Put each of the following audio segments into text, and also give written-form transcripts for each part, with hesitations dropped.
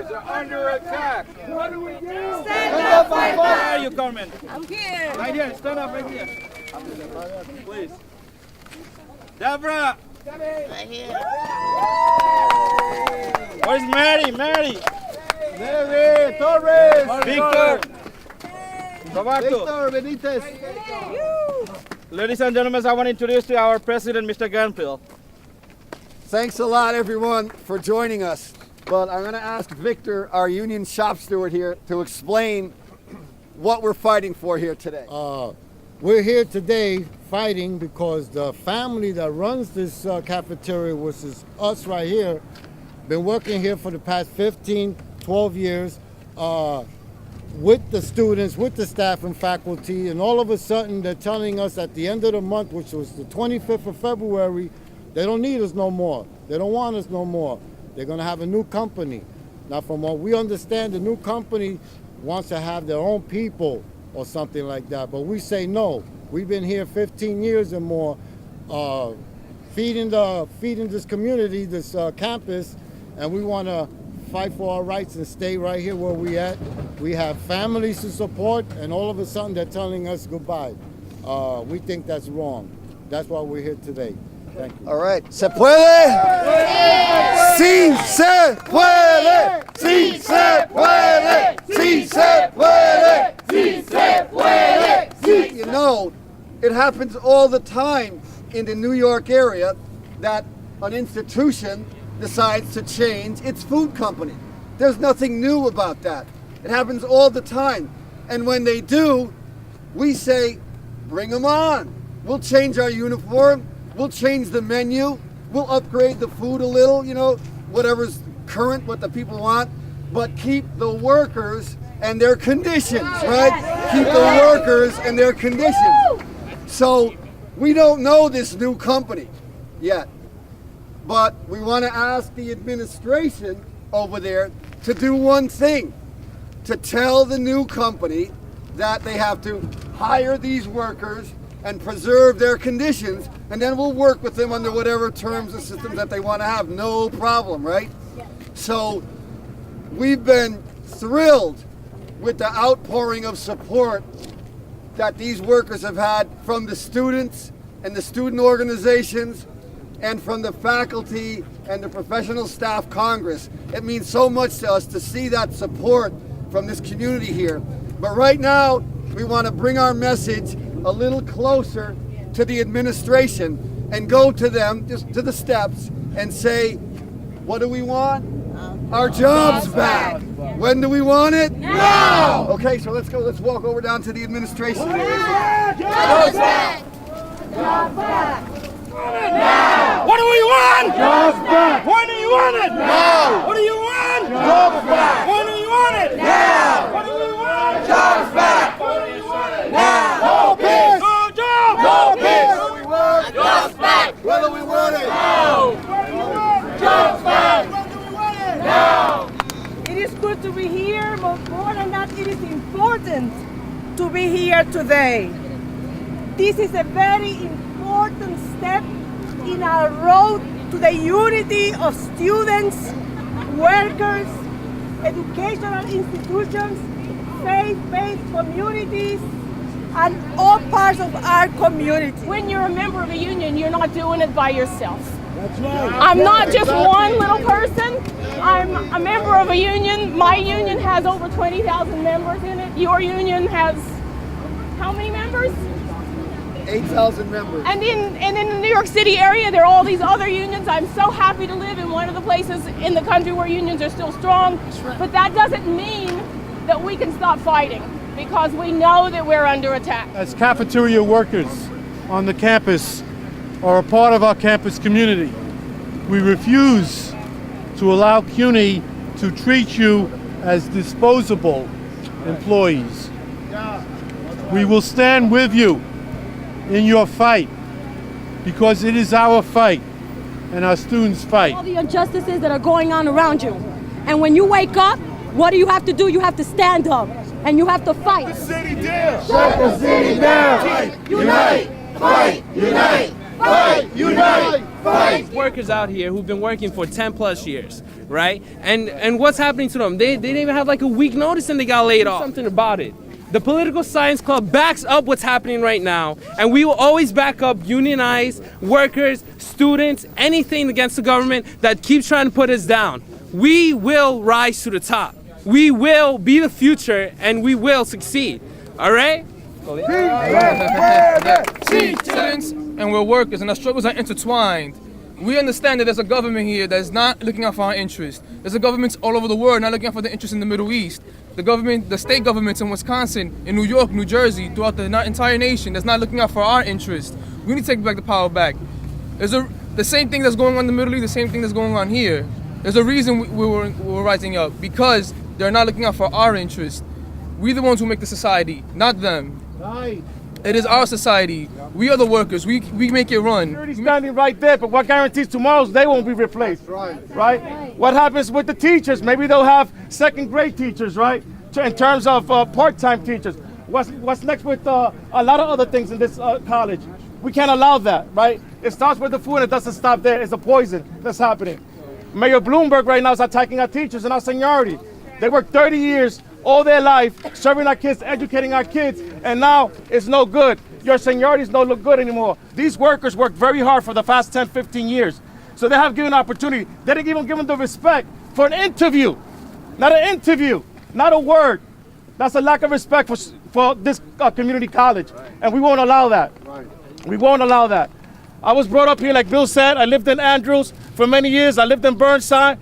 workers are under attack. What do we do? Stand up, fight Where back. are you, Coleman? I'm here. Right here. Stand up right here. Please. Deborah. Right here. Where's Mary? Mary. Mary Torres. Victor. Roberto. Victor Benitez. Ladies and gentlemen, I want to introduce to you our president, Mr. Granville. Thanks a lot, everyone, for joining us. But I'm going to ask Victor, our union shop steward here, to explain what we're fighting for here today. We're here today fighting because the family that runs this cafeteria, which is us right here, been working here for the past 15, 12 years with the students, with the staff and faculty, and all of a sudden they're telling us at the end of the month, which was the 25th of February, they don't need us no more. They don't want us no more. They're gonna have a new company. Now, from what we understand, the new company wants to have their own people or something like that, but we say no. We've been here 15 years and more, feeding this community, this campus, and we want to fight for our rights and stay right here where we at. We have families to support, and all of a sudden they're telling us goodbye. We think that's wrong. That's why we're here today. Thank you. All right. ¿Se puede? Sí se puede. Sí se puede. Sí se puede. Sí se puede. Sí. You know, it happens all the time in the New York area that an institution decides to change its food company. There's nothing new about that. It happens all the time. And when they do, we say, bring them on. We'll change our uniform. We'll change the menu. We'll upgrade the food a little, you know, whatever's current, what the people want. But keep the workers and their conditions, right? Keep the workers and their conditions. So we don't know this new company yet. But we want to ask the administration over there to do one thing, to tell the new company that they have to hire these workers and preserve their conditions, and then we'll work with them under whatever terms and systems that they want to have. No problem, right? So we've been thrilled with the outpouring of support that these workers have had from the students and the student organizations and from the faculty and the professional staff Congress. It means so much to us to see that support from this community here. But right now, we want to bring our message a little closer to the administration and go to them, just to the steps, and say, what do we want? Our jobs back. When do we want it? Now! Okay, so let's go. Let's walk over down to the administration. Jobs back. Jobs back. Now! What do we want? Jobs back. When do you want it? Now! What do you want? Jobs back. When do you want it? Now! What do we want? Jobs back. When do you want it? Now! No peace. No job! No peace. What do we want? Jobs back. Whether we want it. Jobs back. Now! It is good to be here, but more than that, it is important to be here today. This is a very important step in our road to the unity of students, workers, educational institutions, faith-based communities, and all parts of our community. When you're a member of a union, you're not doing it by yourself. That's right. I'm not just one little person. I'm a member of a union. My union has over 20,000 members in it. Your union has how many members? 8,000 members. And in the New York City area, there are all these other unions. I'm so happy to live in one of the places in the country where unions are still strong. But that doesn't mean that we can stop fighting, because we know that we're under attack. As cafeteria workers on the campus are a part of our campus community, we refuse to allow CUNY to treat you as disposable employees. We will stand with you in your fight, because it is our fight and our students' fight. All the injustices that are going on around you. And when you wake up, what do you have to do? You have to stand up and you have to fight. Shut the city down! Shut the city down! Fight! Unite! Fight! Unite! Fight! Unite! Fight! Workers out here who've been working for 10 plus years, right? And what's happening to them? They didn't even have like a week notice and they got laid off. Something about it. The Political Science Club backs up what's happening right now, and we will always back up unionized workers, students, anything against the government that keeps trying to put us down. We will rise to the top. We will be the future, and we will succeed. All right? Students and we're workers, and our struggles are intertwined. We understand that there's a government here that is not looking out for our interests. There's a governments all over the world not looking out for the interests in the Middle East. The state governments in Wisconsin, in New York, New Jersey, throughout the entire nation that's not looking out for our interests. We need to take back the power back. The same thing that's going on in the Middle East, the same thing that's going on here. There's a reason we're rising up, because they're not looking out for our interests. We're the ones who make the society, not them. Right. It is our society. We are the workers. We make it run. Security standing right there, but what guarantees tomorrow they won't be replaced? Right? What happens with the teachers? Maybe they'll have second grade teachers, right? In terms of part-time teachers. What's next with a lot of other things in this college? We can't allow that, right? It starts with the food and it doesn't stop there. It's a poison that's happening. Mayor Bloomberg right now is attacking our teachers and our seniority. They work 30 years all their life, serving our kids, educating our kids, and now it's no good. Your seniorities don't look good anymore. These workers worked very hard for the past 10, 15 years. So they have given opportunity. They didn't even give them the respect for an interview. Not an interview, not a word. That's a lack of respect for this community college. And we won't allow that. We won't allow that. I was brought up here, like Bill said. I lived in Andrews for many years. I lived in Burnside.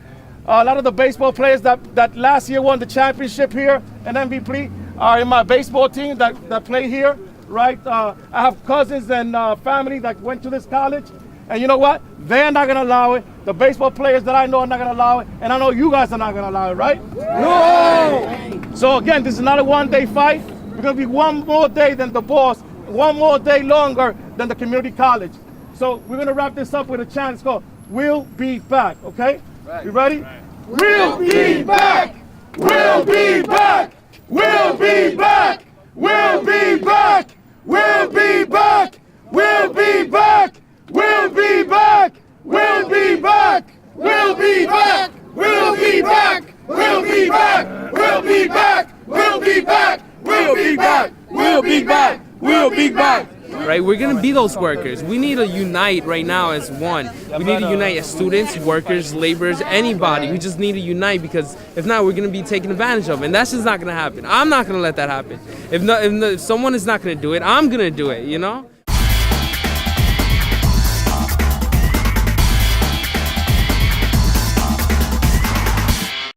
A lot of the baseball players that last year won the championship here and MVP are in my baseball team that play here, right? I have cousins and family that went to this college. And you know what? They're not going to allow it. The baseball players that I know are not going to allow it. And I know you guys are not going to allow it, right? No! So again, this is not a one-day fight. We're going to be one more day than the boss, one more day longer than the community college. So we're going to wrap this up with a chant. It's called We'll Be Back, okay? You ready? Right. We'll be back! We'll be back! We'll be back! We'll be back! We'll be back! We'll be back! We'll be back! We'll be back! We'll be back! We'll be back! We'll be back! We'll be back! We'll be back! We'll be back! We'll be back! We'll be back! Right, we're gonna be those workers. We need to unite right now as one. We need to unite as students, workers, laborers, anybody. We just need to unite, because if not, we're gonna be taken advantage of, and that's just not gonna happen. I'm not gonna let that happen. If someone is not gonna do it, I'm gonna do it. You know.